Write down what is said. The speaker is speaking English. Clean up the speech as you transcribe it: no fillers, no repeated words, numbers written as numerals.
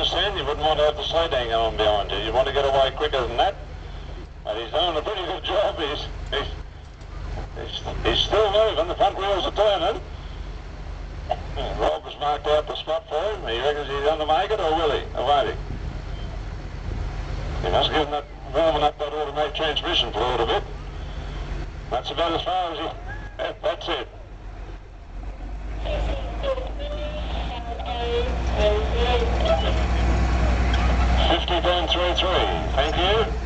descend, you wouldn't want to have the sled hanging on behind you. You'd want to get away quicker than that. But he's doing a pretty good job. He's still moving. The front wheels are turning. Rob has marked out the spot for him. He reckons he's going to make it, or will he? Or won't he? He must give him that, warming up that automatic transmission for a little bit. That's about as far as he... That's it. 50.33. Thank you.